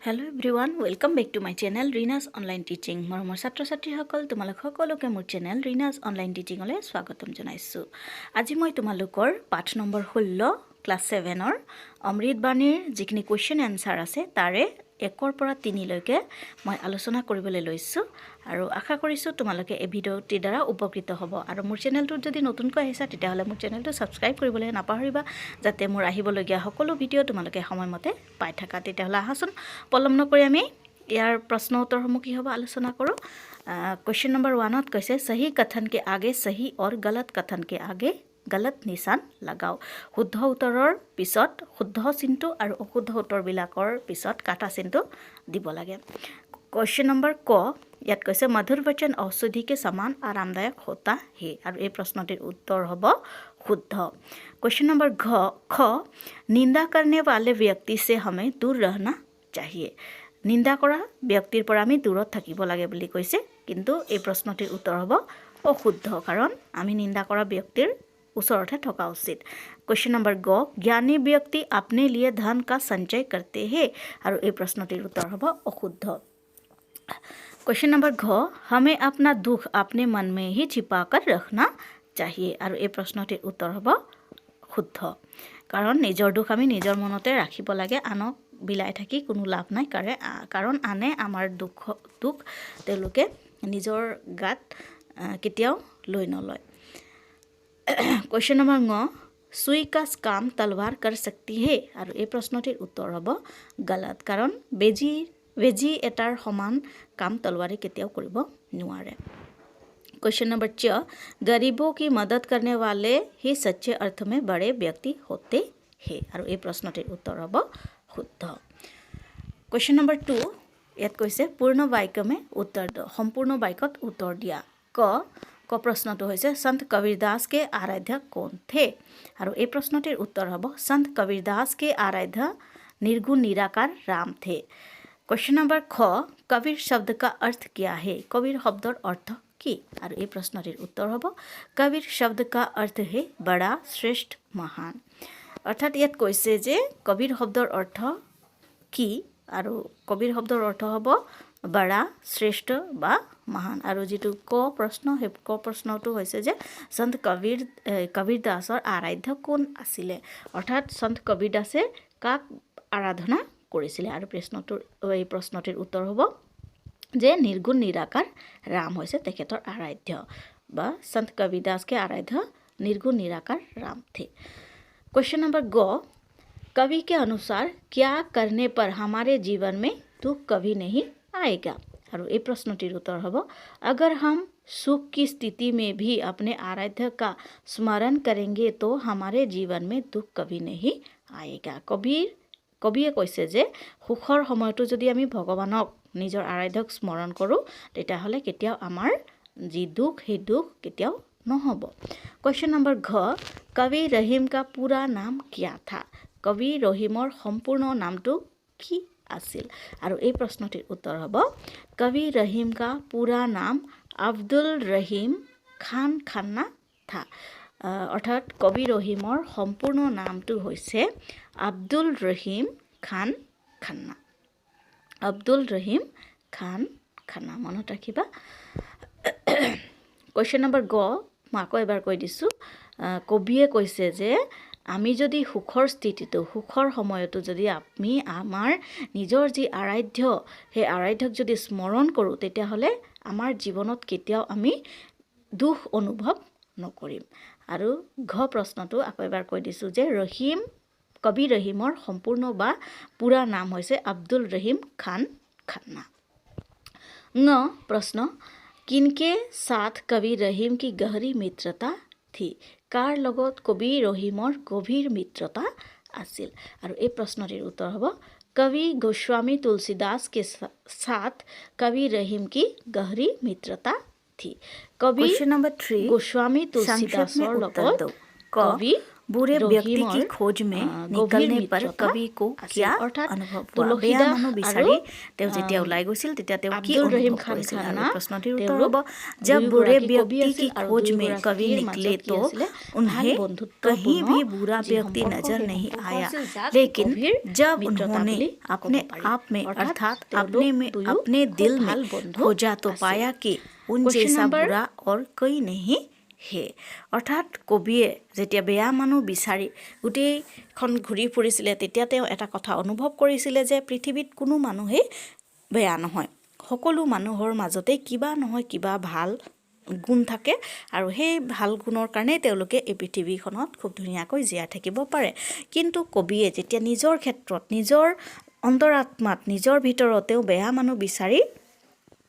Hello' everyone, welcome back to my channel Rinaj online teaching. মোৰ ছাত্ৰ ছাত্ৰীসকল, তোমালোক সকলোকে মোৰ চেনেল ৰিনাজ অনলাইন টিচিঙলৈ স্বাগতম জনাইছোঁ। আজি মই তোমালোকৰ পাঠ নম্বৰ 16 ক্লাছ 7ৰ অমৃত বাণীৰ যিখিনি কুৱেশ্যন এনচাৰ আছে তাৰে 1ৰ পৰা 3লৈকে মই আলোচনা কৰিবলৈ লৈছোঁ আৰু আশা কৰিছোঁ তোমালোকে এই ভিডিঅ'টিৰ দ্বাৰা উপকৃত হ'ব। আৰু মোৰ চেনেলটোত যদি নতুনকৈ আহিছা তেতিয়াহ'লে মোৰ চেনেলটো ছাবস্ক্ৰাইব কৰিবলৈ নাপাহৰিবা, যাতে মোৰ আহিবলগীয়া সকলো ভিডিঅ' তোমালোকে সময়মতে পাই থাকা। তেতিয়াহ'লে আহাচোন পলম নকৰি আমি ইয়াৰ প্ৰশ্ন উত্তৰসমূহ কি হ'ব আলোচনা কৰোঁ। কুৱেশ্যন নম্বৰ 1ত কৈছে সহি কথন কে আগে সহি और गलत কথন কে আগে গলত নিশান লগাও। শুদ্ধ উত্তৰৰ পিছত শুদ্ধ চিনটো আৰু অশুদ্ধ উত্তৰবিলাকৰ পিছত কাটা চিনটো দিব লাগে। কুৱেশ্যন নম্বৰ ক ইয়াত কৈছে মধুৰ বচন ঔষধি के समान आरामदायक होता है আৰু এই প্ৰশ্নটিৰ উত্তৰ হ'ব শুদ্ধ। কুৱেশ্যন নম্বৰ খ নিন্দা करने वाले व्यक्ति से हमें दूर रहना चाहिए। নিন্দা কৰা ব্যক্তিৰ পৰা আমি দূৰত থাকিব লাগে বুলি কৈছে, কিন্তু এই প্ৰশ্নটিৰ উত্তৰ হ'ব অশুদ্ধ, কাৰণ আমি নিন্দা কৰা ব্যক্তিৰ ওচৰতে থকা উচিত। কুৱেশ্যন নম্বৰ গ জ্ঞানী ব্যক্তি अपने लिए धन का संचय करते हैं আৰু এই প্ৰশ্নটিৰ উত্তৰ হ'ব অশুদ্ধ। क्वेश्चन नंबर घ हमें अपना दुख अपने मन में ही छिपा कर रखना चाहिए আৰু এই প্ৰশ্নটিৰ উত্তৰ হ'ব শুদ্ধ, কাৰণ নিজৰ দুখ আমি নিজৰ মনতে ৰাখিব লাগে, আনক বিলাই থাকি কোনো লাভ নাই, কাৰণ আনে আমাৰ দুখ তেওঁলোকে নিজৰ গাত কেতিয়াও লৈ নলয়। क्वेश्चन नंबर ङ सुई का काम तलवार कर सकती है আৰু এই প্ৰশ্নটিৰ উত্তৰ হ'ব গলত, কাৰণ বেজি এটাৰ সমান কাম তলৱাৰে কেতিয়াও কৰিব নোৱাৰে। क्वेश्चन नंबर च गरीबों की मदद करने वाले ही सच्चे अर्थ में बड़े व्यक्ति होते हैं আৰু এই প্ৰশ্নটিৰ উত্তৰ হ'ব শুদ্ধ। क्वेश्चन नंबर 2 ইয়াত কৈছে পূৰ্ণ বাক্যমে উত্তৰ দ, সম্পূৰ্ণ বাক্যত উত্তৰ দিয়া। ক প্ৰশ্নটো হৈছে সন্ত কবীৰদাস কে আৰাধ্য কোন থে আৰু এই প্ৰশ্নটিৰ উত্তৰ হ'ব সন্ত কবীৰদাস কে আৰাধ্য निर्गुण निराकार राम थे। क्वेश्चन नंबर ख कबीर शब्द का अर्थ क्या है, कबीर शब्दर अर्थ কি আৰু এই প্ৰশ্নটিৰ উত্তৰ হ'ব কবীৰ শব্দ কা অৰ্থ হে বড়া শ্ৰেষ্ঠ মহান। অৰ্থাৎ ইয়াত কৈছে যে কবীৰ শব্দৰ অৰ্থ কি, আৰু কবীৰ শব্দৰ অৰ্থ হ'ব বড়া শ্ৰেষ্ঠ বা মহান। আৰু যিটো ক প্ৰশ্ন, সেই ক প্ৰশ্নটো হৈছে যে সন্ত কবীৰ দাসৰ আৰাধ্য কোন আছিলে, অৰ্থাৎ সন্ত কবীৰ দাসে কাক আৰাধনা কৰিছিলে, আৰু এই প্ৰশ্নটিৰ উত্তৰ হ'ব যে নিৰ্গুণ নিৰাকাৰ ৰাম হৈছে তেখেতৰ আৰাধ্য, বা সন্ত কবীৰ দাসকে আৰাধ্য निर्गुण निराकार राम थे। क्वेश्चन नंबर ग कवि के अनुसार क्या करने पर हमारे जीवन में दुख कभी नहीं आएगा और ये प्रश्नটির उत्तर হ'ব अगर हम सुख की स्थिति में भी अपने आराध्य का स्मरण करेंगे तो हमारे जीवन में दुख कभी नहीं आएगा। কবিয়ে কৈছে যে সুখৰ সময়তো যদি আমি ভগৱানক নিজৰ আৰাধ্যক স্মৰণ কৰোঁ তেতিয়াহ'লে কেতিয়াও আমাৰ যি দুখ সেই দুখ কেতিয়াও নহ'ব। क्वेश्चन नंबर घ कवि रहीम का पूरा नाम क्या था, कवि रहीমৰ সম্পূৰ্ণ নামটো কি আছিল আৰু এই প্ৰশ্নটিৰ উত্তৰ হ'ব कवि रहीम का पूरा नाम আব্দুল ৰহিম খান খান্না था। অৰ্থাৎ কবি ৰহিমৰ সম্পূৰ্ণ নামটো হৈছে আব্দুল ৰহিম খান খান্না, আব্দুল ৰহিম খান খান্না, মনত ৰাখিবা। কুৱেশ্যন নম্বৰ গ মই আকৌ এবাৰ কৈ দিছোঁ, কবিয়ে কৈছে যে আমি যদি সুখৰ স্থিতিটো, সুখৰ সময়তো যদি আমি আমাৰ নিজৰ যি আৰাধ্য সেই আৰাধ্যক যদি স্মৰণ কৰোঁ তেতিয়াহ'লে আমাৰ জীৱনত কেতিয়াও আমি দুখ অনুভৱ নকৰিম। আৰু ঘ প্ৰশ্নটো আকৌ এবাৰ কৈ দিছোঁ যে কবি ৰহিমৰ সম্পূৰ্ণ বা পুৰা নাম হৈছে আব্দুল ৰহিম খান খান্না। ন প্ৰশ্ন কিনকে সাথ কবি ৰহিম কি গহৰী মিত্ৰতা থি, কাৰ লগত কবি ৰহিমৰ গভীৰ মিত্ৰতা আছিল আৰু এই প্ৰশ্নটিৰ উত্তৰ হ'ব কবি গোস্বামী তুলসীদাস কে সাথ কবি ৰহিম কি গহৰী মিত্ৰতা থি। কবি গোস্বামী তুলসীদাসৰ লগত কবি बुरे व्यक्ति की खोज में निकलने पर कवि को क्या অনুভৱ হোৱা বেয়া মানুহ বিচাৰি তেওঁ যেতিয়া ওলাই গৈছিল তেতিয়া তেওঁ কি অনুভৱ কৰিছিল আৰু প্ৰশ্নটিৰ উত্তৰ হ'ব जब बुरे व्यक्ति की खोज में कवि निकले तो उन्हें कहीं भी बुरा व्यक्ति नजर नहीं आया लेकिन जब उन्होंने अपने आप में अर्थात अपने दिल में खोजा तो पाया कि उन जैसा बुरा और कोई नहीं হে অৰ্থাৎ কবিয়ে যেতিয়া বেয়া মানুহ বিচাৰি গোটেইখন ঘূৰি ফুৰিছিলে তেতিয়া তেওঁ এটা কথা অনুভৱ কৰিছিলে যে পৃথিৱীত কোনো মানুহেই বেয়া নহয় সকলো মানুহৰ মাজতে কিবা নহয় কিবা ভাল গুণ থাকে আৰু সেই ভাল গুণৰ কাৰণে তেওঁলোকে এই পৃথিৱীখনত খুব ধুনীয়াকৈ জীয়াই থাকিব পাৰে কিন্তু কবিয়ে যেতিয়া নিজৰ ক্ষেত্ৰত নিজৰ অন্তৰাত্মাত নিজৰ ভিতৰত তেওঁ বেয়া মানুহ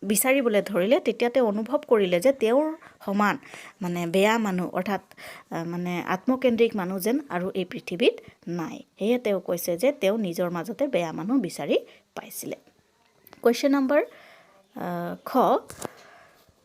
বিচাৰিবলৈ ধৰিলে তেতিয়া তেওঁ অনুভৱ কৰিলে যে তেওঁৰ সমান মানে বেয়া মানুহ অৰ্থাৎ মানে আত্মকেন্দ্ৰিক মানুহ যেন আৰু এই পৃথিৱীত নাই সেয়ে তেওঁ কৈছে যে তেওঁ নিজৰ মাজতে বেয়া মানুহ বিচাৰি পাইছিলে क्वेश्चन नंबर ख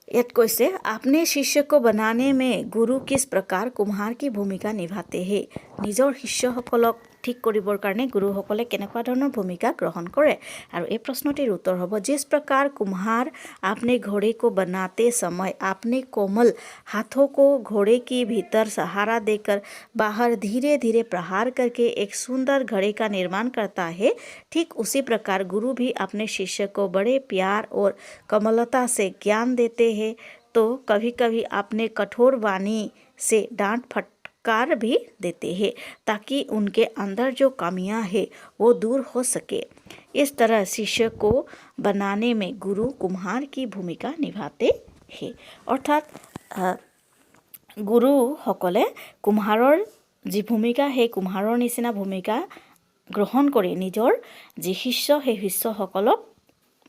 यात কৈছে अपने शिष्य को बनाने में गुरु किस प्रकार कुम्हार की भूमिका निभाते हैं নিজৰ শিষ্যসকলক ঠিক কৰিবৰ কাৰণে গুৰুসকলে কেনেকুৱা ধৰণৰ ভূমিকা গ্ৰহণ কৰে আৰু এই প্ৰশ্নটিৰ উত্তৰ হ'ব जिस प्रकार कुम्हार अपने घोड़े को बनाते समय अपने कोमल हाथों को घोड़े के भीतर सहारा देकर बाहर धीरे धीरे प्रहार करके एक सुंदर घड़े का निर्माण करता है ठीक उसी प्रकार गुरु भी अपने शिष्य को बड़े प्यार और कोमलता से ज्ञान देते हैं तो कभी कभी अपने कठोर वाणी से डांट फटकार भी देते हैं ताकि उनके अंदर जो कमियां हैं वो दूर हो सके इस तरह शिष्य को बनाने में गुरु कुम्हार की भूमिका निभाते हैं अर्थात गुरुসকলে কুম্হাৰৰ যি ভূমিকা সেই কুম্হাৰৰ নিচিনা ভূমিকা গ্ৰহণ কৰি নিজৰ যি শিষ্য সেই শিষ্যসকলক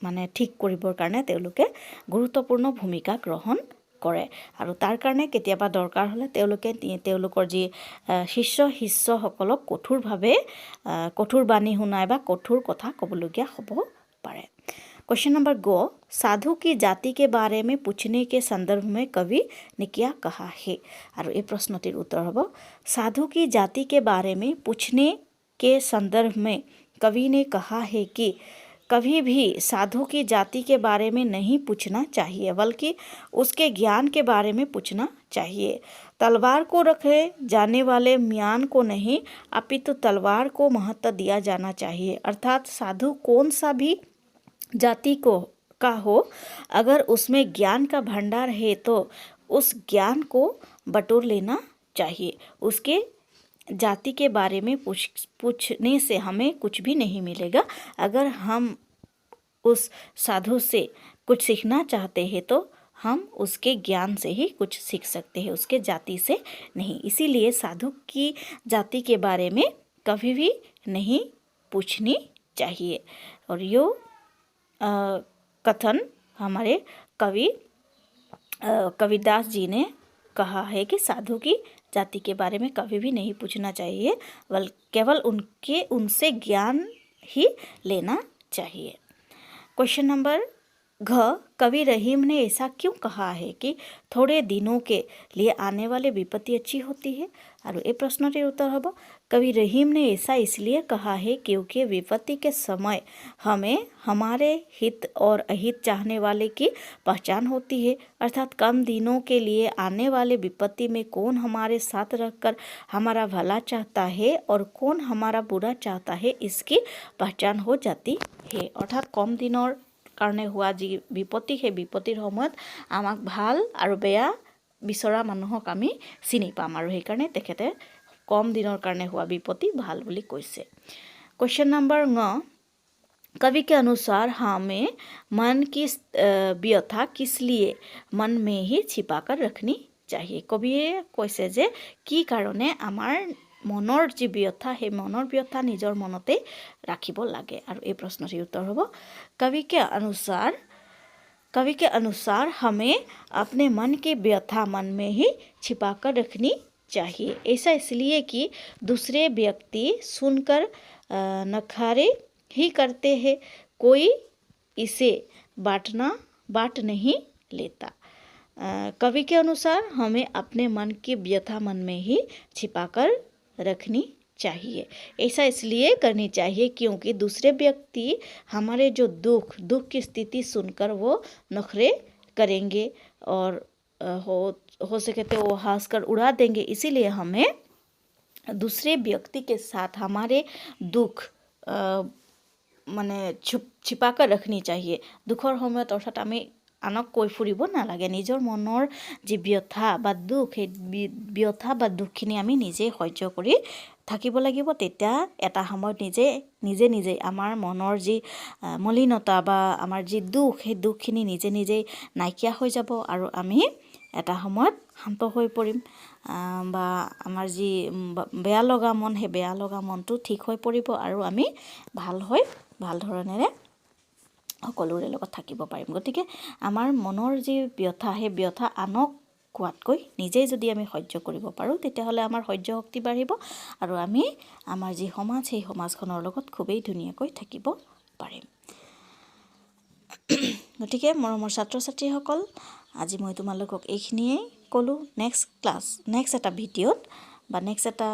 মানে ঠিক কৰিবৰ কাৰণে তেওঁলোকে গুৰুত্বপূৰ্ণ ভূমিকা গ্ৰহণ কৰে আৰু তাৰ কাৰণে কেতিয়াবা দৰকাৰ হ'লে তেওঁলোকৰ যি শিষ্যসকলক কঠোৰ বাণী শুনায় বা কঠোৰ কথা ক'বলগীয়া হ'ব পাৰে क्वेश्चन नंबर गो साधु की जाति के बारे में पूछने के संदर्भ में कवि ने क्या कहा है और ये प्रश्नটির उत्तर হ'ব साधु की जाति के बारे में पूछने के संदर्भ में कवि ने कहा है कि कभी भी साधु की जाति के बारे में नहीं पूछना चाहिए बल्कि उसके ज्ञान के बारे में पूछना चाहिए तलवार को रखे जाने वाले म्यान को नहीं अपितु तलवार को महत्व दिया जाना चाहिए अर्थात साधु कौन सा भी जाति का हो अगर उसमें ज्ञान का भंडार है तो उस ज्ञान को बटोर लेना चाहिए उसके जाति के बारे में पूछने से हमें कुछ भी नहीं मिलेगा अगर हम उस साधु से कुछ सीखना चाहते हैं तो हम उसके ज्ञान से ही कुछ सीख सकते हैं उसके जाति से नहीं इसीलिए साधु की जाति के बारे में कभी भी नहीं पूछनी चाहिए और यो कथन हमारे कविदास जी ने कहा है कि साधु की जाति के बारे में कभी भी नहीं पूछना चाहिए केवल उनसे ज्ञान ही लेना चाहिए क्वेश्चन नंबर घ कवि रहीम ने ऐसा क्यों कहा है कि थोड़े दिनों के लिए आने वाले विपत्ति अच्छी होती है और ये प्रश्न के उत्तर होगा कवि रहीम ने ऐसा इसलिए कहा है क्योंकि विपत्ति के समय हमें हमारे हित और अहित चाहने वाले की पहचान होती है अर्थात कम दिनों के लिए आने वाले विपत्ति में कौन हमारे साथ रहकर हमारा भला चाहता है और कौन हमारा बुरा चाहता है इसकी पहचान हो जाती है अर्थात कम दिनों কাৰণে হোৱা যি বিপত্তি সেই বিপত্তিৰ সময়ত আমাক ভাল আৰু বেয়া বিচৰা মানুহক আমি চিনি পাম আৰু সেই কাৰণে তেখেতে কম দিনৰ কাৰণে হোৱা বিপত্তি ভাল বুলি কৈছে क्वेश्चन नंबर 9 कवि के अनुसार हमें मन की व्यथा किस लिए मन में ही छिपाकर रखनी चाहिए कविয়ে কৈছে যে কি কাৰণে আমাৰ মনৰ যি ব্যথা সেই মনৰ ব্যথা নিজৰ মনতে ৰাখিব লাগে আৰু এই প্ৰশ্নটিৰ উত্তৰ হ'ব कवि के अनुसार हमें अपने मन की व्यथा मन में ही छिपाकर रखनी चाहिए ऐसा इसलिए कि दूसरे व्यक्ति सुनकर नखारे ही करते हैं कोई इसे बांट नहीं लेता कवि के अनुसार हमें अपने मन की व्यथा मन में ही छिपाकर रखनी चाहिए। ऐसा इसलिए करनी चाहिए क्योंकि दूसरे व्यक्ति हमारे जो दुख की स्थिति सुनकर वो नखरे करेंगे और हो सके तो वो हंसकर उड़ा देंगे। इसीलिए हमें दूसरे व्यक्ति के साथ हमारे दुख মানে छिपा कर रखनी चाहिए। दुखर সময়ত অৰ্থাৎ আমি আনক কৈ ফুৰিব নালাগে। নিজৰ মনৰ যি ব্যথা বা দুখ সেই ব্যথা বা দুখখিনি আমি নিজেই সহ্য কৰি থাকিব লাগিব। তেতিয়া এটা সময়ত নিজে আমাৰ মনৰ যি মলিনতা বা আমাৰ যি দুখ সেই দুখখিনি নিজেই নাইকিয়া হৈ যাব আৰু আমি এটা সময়ত শান্ত হৈ পৰিম বা আমাৰ যি বেয়া লগা মন সেই বেয়া লগা মনটো ঠিক হৈ পৰিব আৰু আমি ভাল ধৰণেৰে সকলোৰে লগত থাকিব পাৰিম। গতিকে আমাৰ মনৰ যি ব্যথা সেই ব্যথা আনক কোৱাতকৈ নিজেই যদি আমি সহ্য কৰিব পাৰোঁ তেতিয়াহ'লে আমাৰ সহ্য শক্তি বাঢ়িব আৰু আমি আমাৰ যি সমাজ সেই সমাজখনৰ লগত খুবেই ধুনীয়াকৈ থাকিব পাৰিম। গতিকে মৰমৰ ছাত্ৰ ছাত্ৰীসকল আজি মই তোমালোকক এইখিনিয়ে ক'লোঁ। নেক্সট এটা ভিডিঅ'ত বা নেক্সট এটা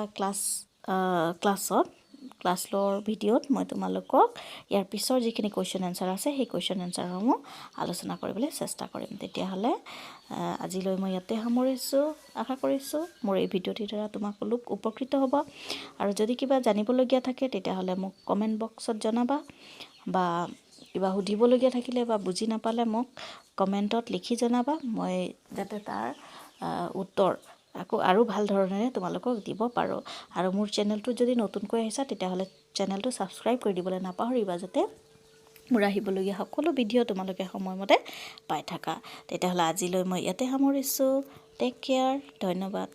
ক্লাছৰ ভিডিঅ'ত মই তোমালোকক ইয়াৰ পিছৰ যিখিনি কুৱেশ্যন এনচাৰ আছে সেই কুৱেশ্যন এনচাৰসমূহ আলোচনা কৰিবলৈ চেষ্টা কৰিম। তেতিয়াহ'লে আজিলৈ মই ইয়াতে সামৰিছোঁ। আশা কৰিছোঁ মোৰ এই ভিডিঅ'টিৰ দ্বাৰা তোমালোক উপকৃত হ'ব আৰু যদি কিবা জানিবলগীয়া থাকে তেতিয়াহ'লে মোক কমেণ্ট বক্সত জনাবা বা কিবা সুধিবলগীয়া থাকিলে বা বুজি নাপালে মোক কমেণ্টত লিখি জনাবা। মই যাতে তাৰ উত্তৰ আকৌ আৰু ভাল ধৰণেৰে তোমালোকক দিব পাৰোঁ। আৰু মোৰ চেনেলটো যদি নতুনকৈ আহিছা তেতিয়াহ'লে চেনেলটো ছাবস্ক্ৰাইব কৰি দিবলৈ নাপাহৰিবা যাতে মোৰ আহিবলগীয়া সকলো ভিডিঅ' তোমালোকে সময়মতে পাই থাকা। তেতিয়াহ'লে আজিলৈ মই ইয়াতে সামৰিছোঁ। Take care. ধন্যবাদ।